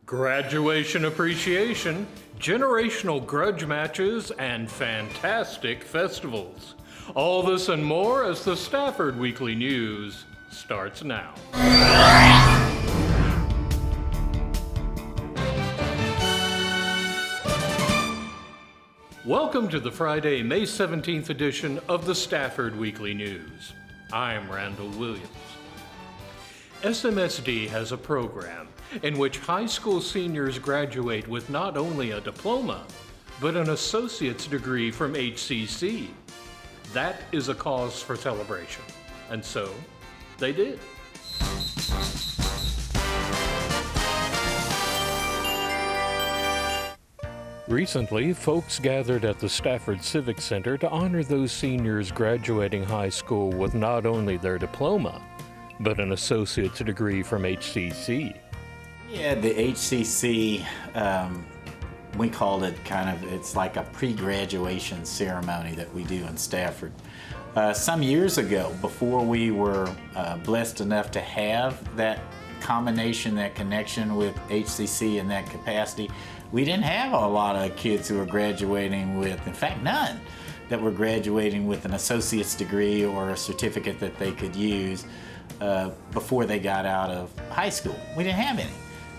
Graduation appreciation, generational grudge matches, and fantastic festivals. All this and more as the Stafford Weekly News starts now. Welcome to the Friday, May 17th edition of the Stafford Weekly News. I'm Randall Williams. SMSD has a program in which high school seniors graduate with not only a diploma, but an associate's degree from HCC. That is a cause for celebration, and so they did. Recently, folks gathered at the Stafford Civic Center to honor those seniors graduating high school with not only their diploma, but an associate's degree from HCC. Yeah, the HCC, we called it it's like a pre-graduation ceremony that we do in Stafford. Some years ago, before we were blessed enough to have that combination, that connection with HCC in that capacity, we didn't have a lot of kids who were graduating with, in fact, none, that were graduating with an associate's degree or a certificate that they could use before they got out of high school. We didn't have any.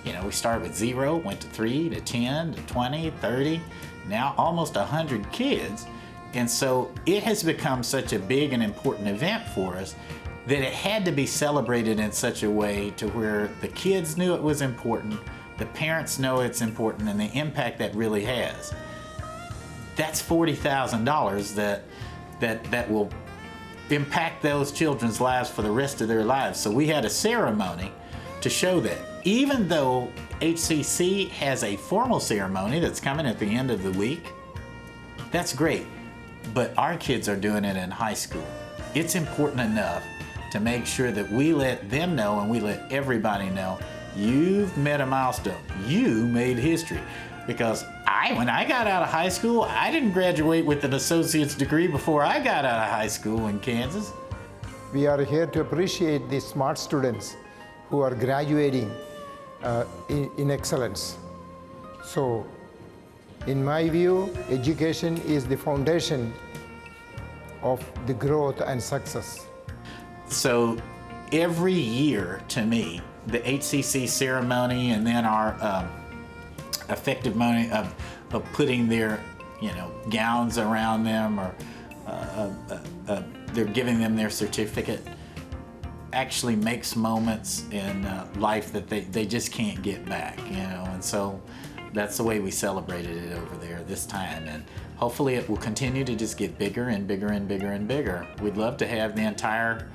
You know, we started with 0, went to 3, to 10, to 20, 30, now almost 100 kids. And so it has become such a big and important event for us that it had to be celebrated in such a way to where the kids knew it was important, the parents know it's important, and the impact that really has. That's $40,000 that will impact those children's lives for the rest of their lives. So we had a ceremony to show that. Even though HCC has a formal ceremony that's coming at the end of the week, that's great, but our kids are doing it in high school. It's important enough to make sure that we let them know and we let everybody know you've met a milestone. You made history. Because when I got out of high school, I didn't graduate with an associate's degree before I got out of high school in Kansas. We are here to appreciate the smart students who are graduating in excellence. So, in my view, education is the foundation of the growth and success. So, every year, to me, the HCC ceremony and then our effective money of putting their gowns around them or they're giving them their certificate actually makes moments in life that they just can't get back, and so that's the way we celebrated it over there this time, and hopefully it will continue to just get bigger and bigger and bigger and bigger. We'd love to have the entire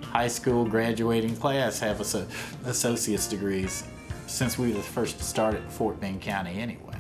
high school graduating class have associate's degrees, since we were the first to start at Fort Bend County anyway.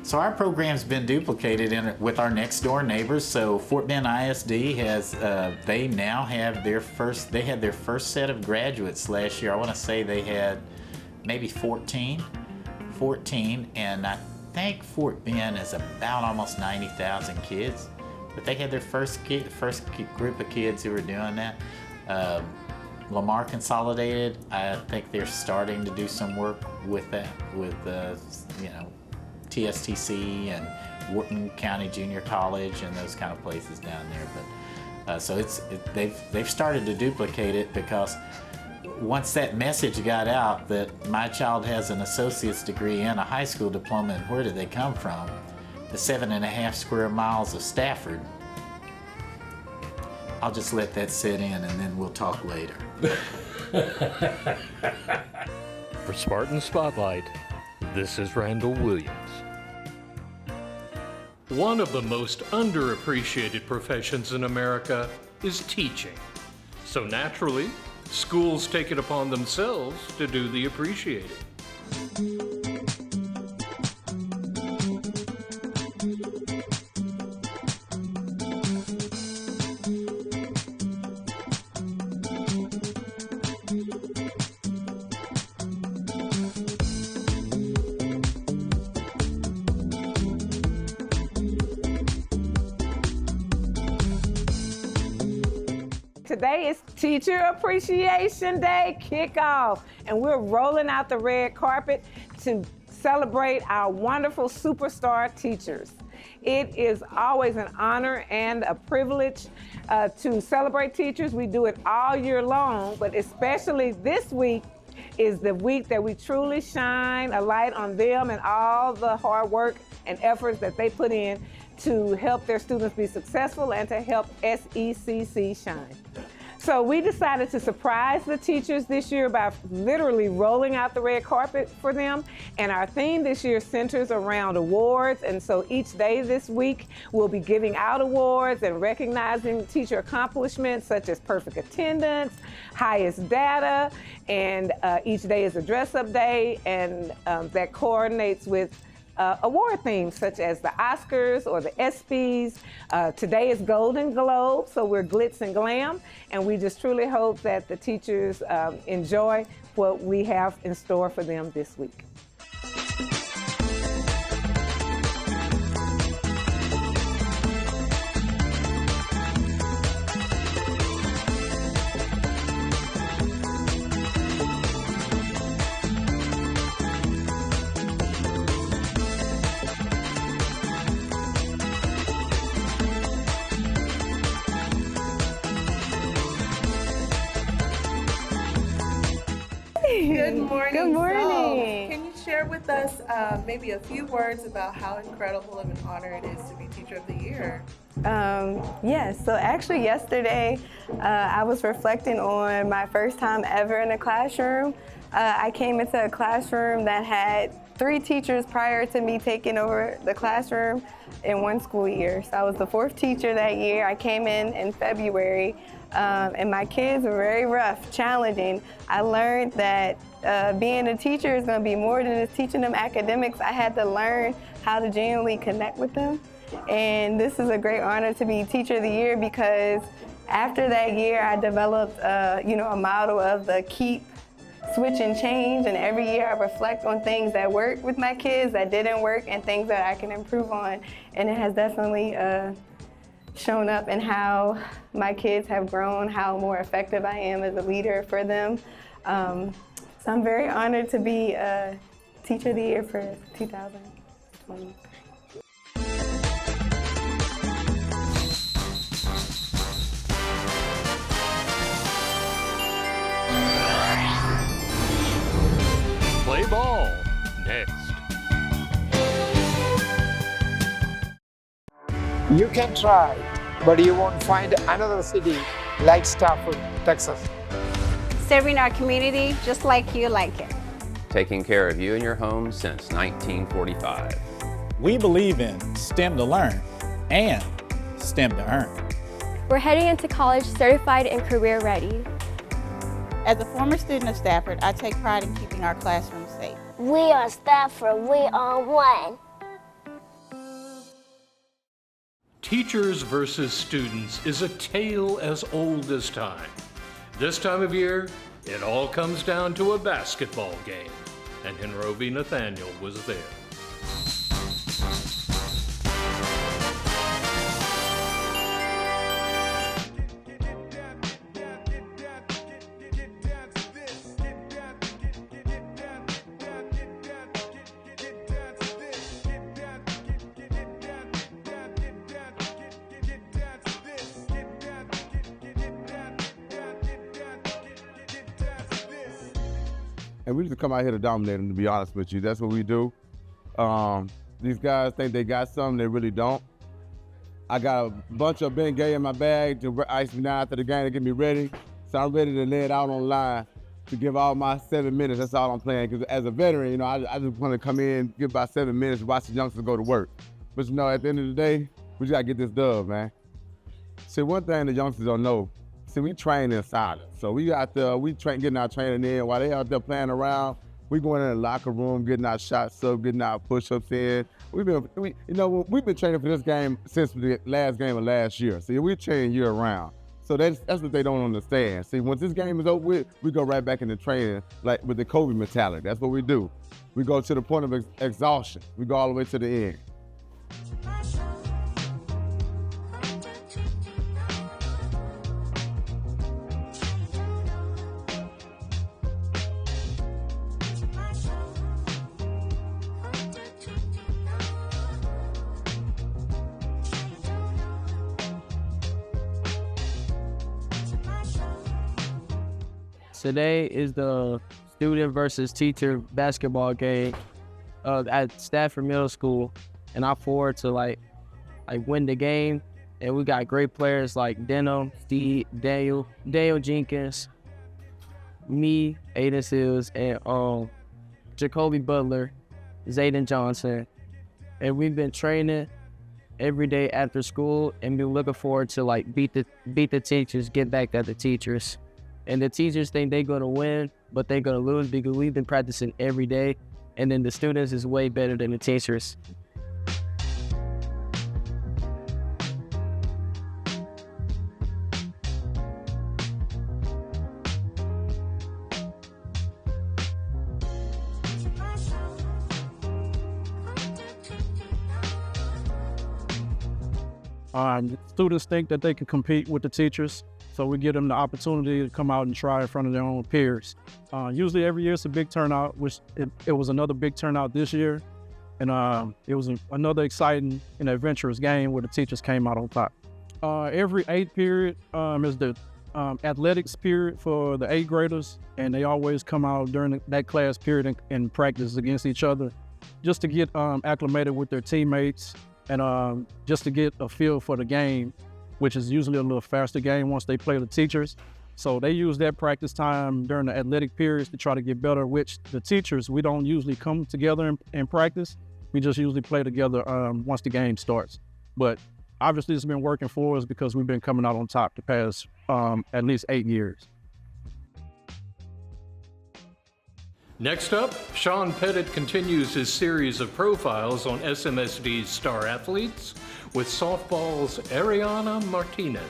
So our program's been duplicated with our next door neighbors. So Fort Bend ISD has, they now have their first set of graduates last year. I want to say they had maybe 14, and I think Fort Bend is about almost 90,000 kids. But they had their first group of kids who were doing that. Lamar Consolidated, I think they're starting to do some work with that, with TSTC and Wharton County Junior College and those kind of places down there. But so they've started to duplicate it, because once that message got out that my child has an associate's degree and a high school diploma, and where do they come from? The 7.5 square miles of Stafford. I'll just let that sit in and then we'll talk later. For Spartan Spotlight, this is Randall Williams. One of the most underappreciated professions in America is teaching. So naturally, schools take it upon themselves to do the appreciating. Today is Teacher Appreciation Day kickoff, and we're rolling out the red carpet to celebrate our wonderful superstar teachers. It is always an honor and a privilege to celebrate teachers. We do it all year long, but especially this week is the week that we truly shine a light on them and all the hard work and efforts that they put in to help their students be successful and to help SECC shine. So we decided to surprise the teachers this year by literally rolling out the red carpet for them. And our theme this year centers around awards. And so each day this week, we'll be giving out awards and recognizing teacher accomplishments such as perfect attendance, highest data, and each day is a dress-up day, and that coordinates with award themes such as the Oscars or the ESPYs. Today is Golden Globe, so we're glitz and glam, and we just truly hope that the teachers enjoy what we have in store for them this week. Good morning. Good morning. So, can you share with us maybe a few words about how incredible of an honor it is to be Teacher of the Year? Yes, so actually yesterday I was reflecting on my first time ever in a classroom. I came into a classroom that had 3 teachers prior to me taking over the classroom in one school year. So I was the 4th teacher that year. I came in February, and my kids were very rough, challenging. I learned that being a teacher is going to be more than just teaching them academics. I had to learn how to genuinely connect with them. And this is a great honor to be Teacher of the Year, because after that year I developed a model of the keep, switch, and change. And every year I reflect on things that worked with my kids, that didn't work, and things that I can improve on. And it has definitely shown up in how my kids have grown, how more effective I am as a leader for them. So I'm very honored to be Teacher of the Year for 2020. Play ball next. You can try, but you won't find another city like Stafford, Texas. Serving our community just like you like it. Taking care of you and your home since 1945. We believe in STEM to learn and STEM to earn. We're heading into college certified and career ready. As a former student of Stafford, I take pride in keeping our classrooms safe. We are Stafford, we are one. Teachers versus students is a tale as old as time. This time of year, it all comes down to a basketball game, and Henrovy Nathaniel was there. And we just come out here to dominate them, to be honest with you. That's what we do. These guys think they got something, they really don't. I got a bunch of Ben Gay in my bag to ice me down after the game to get me ready. So I'm ready to lay it out on the line to give all my 7 minutes. That's all I'm playing. Because as a veteran, I just want to come in, give about 7 minutes, watch the youngsters go to work. But at the end of the day, we just got to get this dub, man. See, one thing the youngsters don't know, we train in silence. So we out there, getting our training in while they out there playing around. We going in the locker room, getting our shots up, getting our push-ups in. We've been training for this game since the last game of last year. See, we train year round. So that's what they don't understand. See, once this game is over with, we go right back into training, like with the Kobe mentality. That's what we do. We go to the point of exhaustion. We go all the way to the end. Today is the student versus teacher basketball game at Stafford Middle School, and I forward to like win the game. And we got great players like Deno, Steve, Daniel Jenkins, me, Aiden Seals, and Jacoby Butler, Zayden Johnson. And we've been training every day after school, and been looking forward to like beat the teachers, get back at the teachers. And the teachers think they're gonna win, but they're gonna lose because we've been practicing every day. And then the students is way better than the teachers. Students think that they can compete with the teachers, so we give them the opportunity to come out and try in front of their own peers. Usually every year it's a big turnout, which it was another big turnout this year. And it was another exciting and adventurous game where the teachers came out on top. Every 8th period is the athletics period for the 8th graders, and they always come out during that class period and practice against each other just to get acclimated with their teammates and just to get a feel for the game, which is usually a little faster game once they play the teachers. So they use that practice time during the athletic periods to try to get better, which the teachers, we don't usually come together and practice. We just usually play together once the game starts. But obviously it's been working for us because we've been coming out on top the past at least 8 years. Next up, Sean Pettit continues his series of profiles on SMSD's star athletes with softball's Ariana Martinez.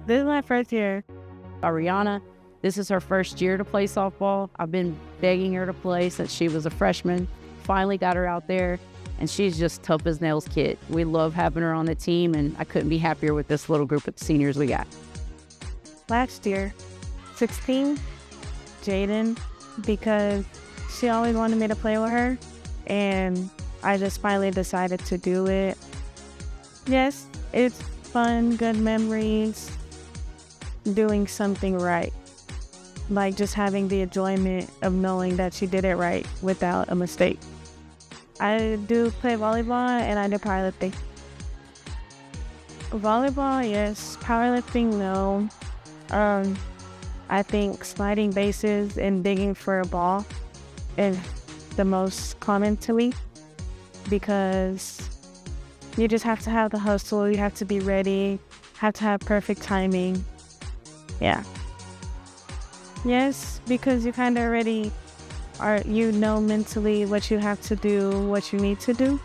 This is my first year. Ariana, this is her first year to play softball. I've been begging her to play since she was a freshman. Finally got her out there, and she's just tough as nails kid. We love having her on the team, and I couldn't be happier with this little group of seniors we got. Last year, 16, Jaden, because she always wanted me to play with her, and I just finally decided to do it. Yes, it's fun, good memories, doing something right. Like just having the enjoyment of knowing that she did it right without a mistake. I do play volleyball and I do powerlifting. Volleyball, yes. Powerlifting, no. I think sliding bases and digging for a ball is the most common to me because you just have to have the hustle, you have to be ready, have to have perfect timing. Yeah. Yes, because you kind of already you know mentally what you have to do, what you need to do.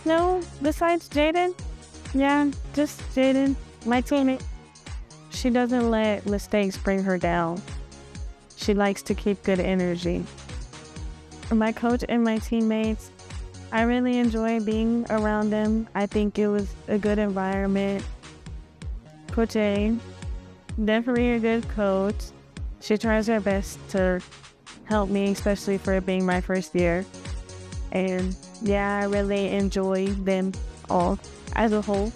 No, besides Jaden. Yeah, just Jaden, my teammate. She doesn't let mistakes bring her down. She likes to keep good energy. My coach and my teammates, I really enjoy being around them. I think it was a good environment. Coach A, definitely a good coach. She tries her best to help me, especially for it being my first year. And yeah, I really enjoy them all as a whole.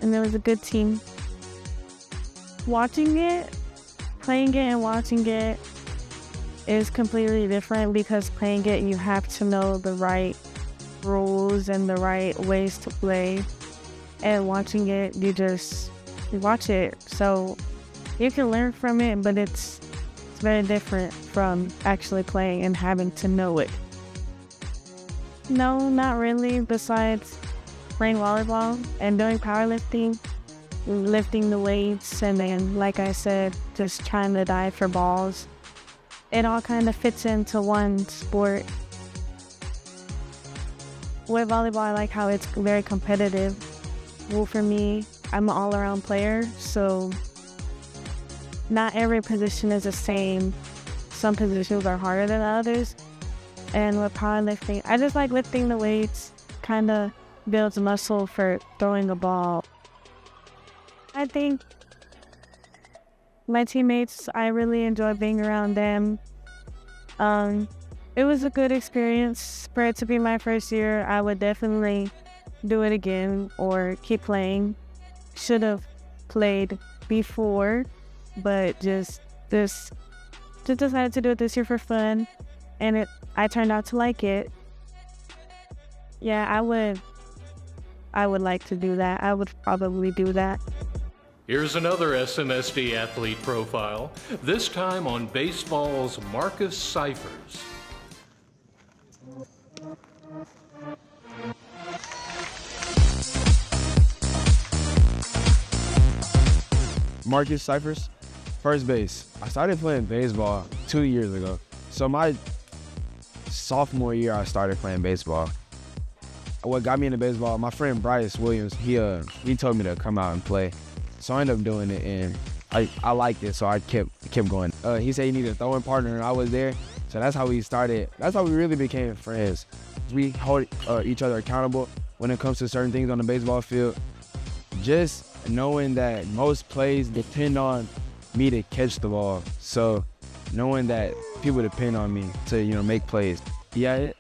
And it was a good team. Watching it, playing it and watching it is completely different because playing it, you have to know the right rules and the right ways to play. And watching it, you watch it. So you can learn from it, but it's very different from actually playing and having to know it. No, not really, besides playing volleyball and doing powerlifting, lifting the weights, and then, like I said, just trying to dive for balls. It all kind of fits into one sport. With volleyball, I like how it's very competitive. Well, for me, I'm an all-around player, so not every position is the same. Some positions are harder than others. And with powerlifting, I just like lifting the weights, kind of builds muscle for throwing a ball. I think my teammates, I really enjoy being around them. It was a good experience. For it to be my first year, I would definitely do it again or keep playing. Should have played before, but just decided to do it this year for fun, and I turned out to like it. Yeah, I would like to do that. I would probably do that. Here's another SMSD athlete profile, this time on baseball's Marcus Cyphers. Marcus Cyphers, first base. I started playing baseball 2 years ago. So my sophomore year, I started playing baseball. What got me into baseball, my friend Bryce Williams, he told me to come out and play. So I ended up doing it, and I liked it, so I kept going. He said he needed a throwing partner, and I was there. So that's how we started. That's how we really became friends. We hold each other accountable when it comes to certain things on the baseball field. Just knowing that most plays depend on me to catch the ball. So knowing that people depend on me to, make plays. Yeah,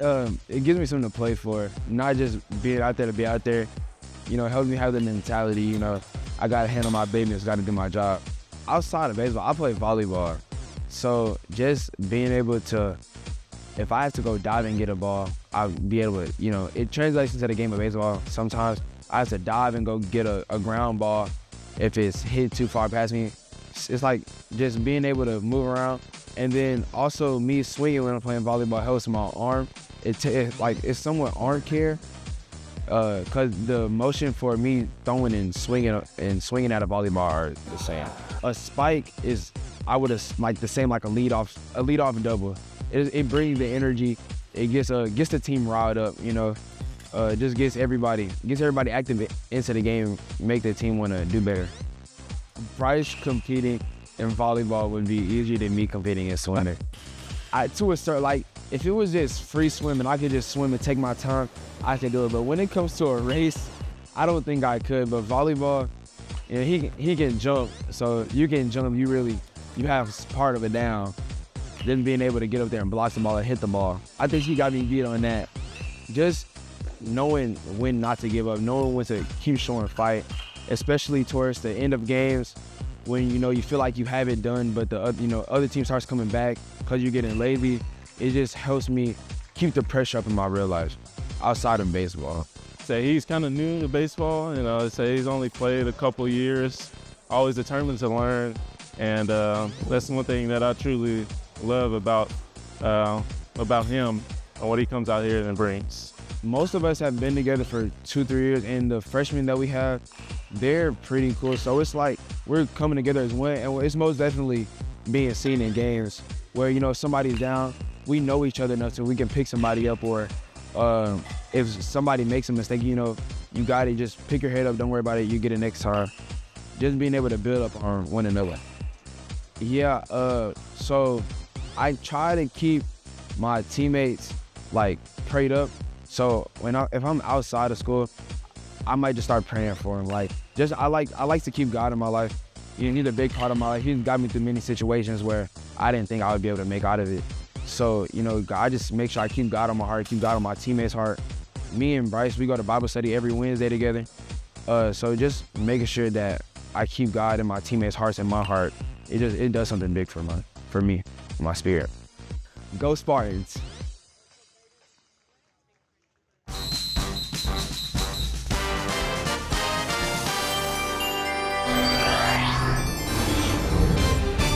it gives me something to play for. Not just being out there to be out there. Helps me have the mentality, I got to handle my business, got to do my job. Outside of baseball, I play volleyball. So just being able to, if I have to go dive and get a ball, I'll be able to, it translates into the game of baseball. Sometimes I have to dive and go get a ground ball if it's hit too far past me. It's like just being able to move around. And then also me swinging when I'm playing volleyball helps my arm. It's somewhat arm care. Cause the motion for me throwing and swinging at a volleyball are the same. A spike is, I would like the same like a leadoff double. It brings the energy. It gets the team riled up. Just gets everybody active into the game, make the team want to do better. Bryce competing in volleyball would be easier than me competing in swimming. To a certain, if it was just free swimming, I could just swim and take my time, I could do it. But when it comes to a race, I don't think I could. But volleyball, he can jump. So you can jump, you have part of it down. Then being able to get up there and block the ball and hit the ball. I think he got me beat on that. Just knowing when not to give up, knowing when to keep showing fight, especially towards the end of games when, you feel like you have it done, but the other team starts coming back because you're getting lazy. It just helps me keep the pressure up in my real life outside of baseball. Say he's kind of new to baseball, say he's only played a couple years, always determined to learn, and that's one thing that I truly love about him and what he comes out here and brings. Most of us have been together for 2-3 years, and the freshmen that we have, they're pretty cool. So it's like we're coming together as one, and it's most definitely being seen in games where, if somebody's down, we know each other enough so we can pick somebody up, or if somebody makes a mistake, you got it, just pick your head up, don't worry about it, you get it next time. Just being able to build up on one another. Yeah, so I try to keep my teammates prayed up. So if I'm outside of school, I might just start praying for him. I like to keep God in my life. He's a big part of my life. He's got me through many situations where I didn't think I would be able to make out of it. So, I just make sure I keep God on my heart, keep God on my teammates' heart. Me and Bryce, we go to Bible study every Wednesday together. So just making sure that I keep God in my teammates' hearts and my heart, it does something big for me, my spirit. Go Spartans.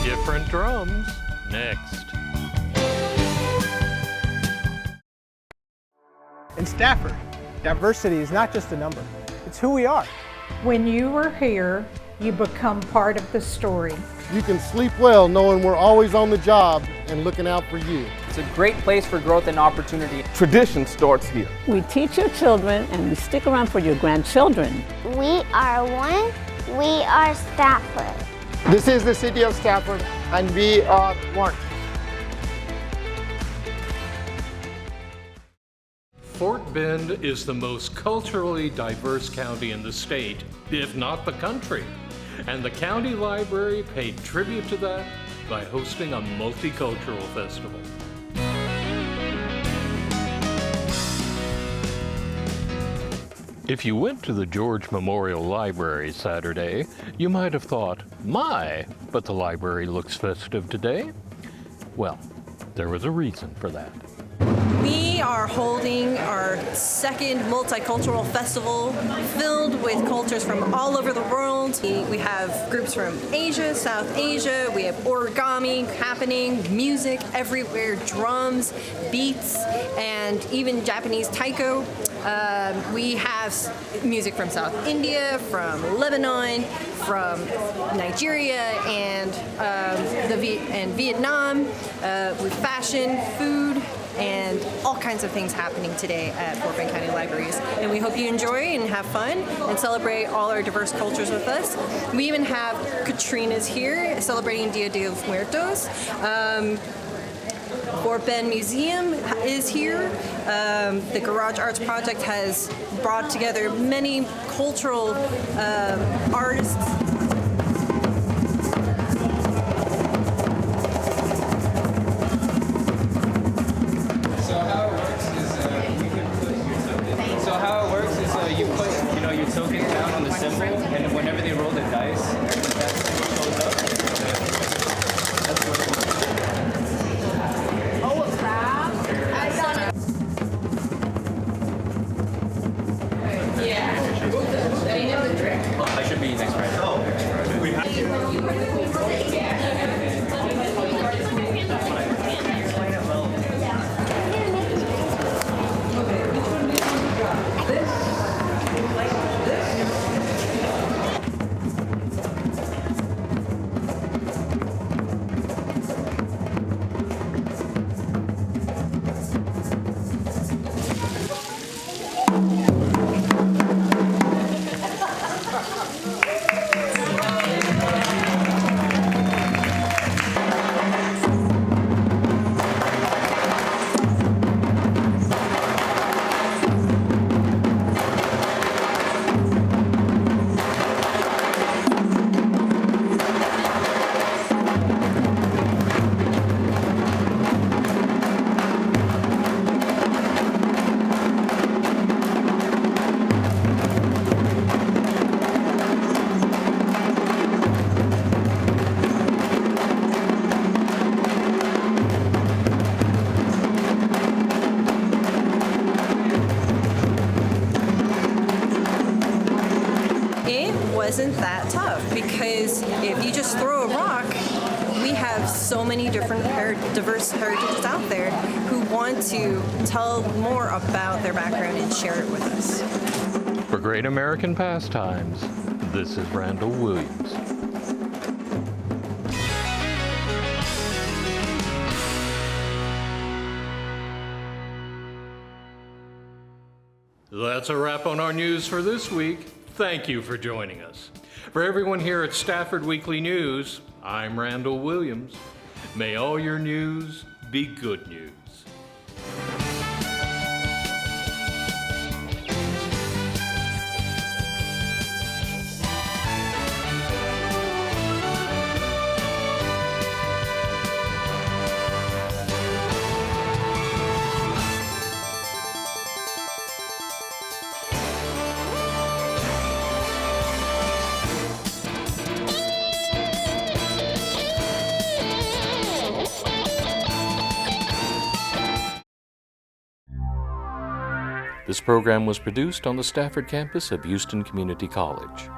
Different drums, next. In Stafford, diversity is not just a number, it's who we are. When you are here, you become part of the story. You can sleep well knowing we're always on the job and looking out for you. It's a great place for growth and opportunity. Tradition starts here. We teach your children and we stick around for your grandchildren. We are one. We are Stafford. This is the city of Stafford, and we are one. Fort Bend is the most culturally diverse county in the state, if not the country. And the county library paid tribute to that by hosting a multicultural festival. If you went to the George Memorial Library Saturday, you might have thought, my, but the library looks festive today. Well, there was a reason for that. We are holding our second multicultural festival filled with cultures from all over the world. We have groups from Asia, South Asia, we have origami happening, music everywhere, drums, beats, and even Japanese taiko. We have music from South India, from Lebanon, from Nigeria, and Vietnam, with fashion, food, and all kinds of things happening today at Fort Bend County Libraries. And we hope you enjoy and have fun and celebrate all our diverse cultures with us. We even have Katrina's here celebrating Dia de los Muertos. Fort Bend Museum is here. The Garage Arts Project has brought together many cultural artists. You put, your tokens down on the symbol, and whenever they roll the dice, that symbol shows up. That's what it is. Oh, a crab? I got it. Yeah. They know the trick. I should be next Friday. Wasn't that tough, because if you just throw a rock, we have so many different diverse heritages out there who want to tell more about their background and share it with us. For Great American Pastimes, this is Randall Williams. That's a wrap on our news for this week. Thank you for joining us. For everyone here at Stafford Weekly News, I'm Randall Williams. May all your news be good news. This program was produced on the Stafford campus of Houston Community College.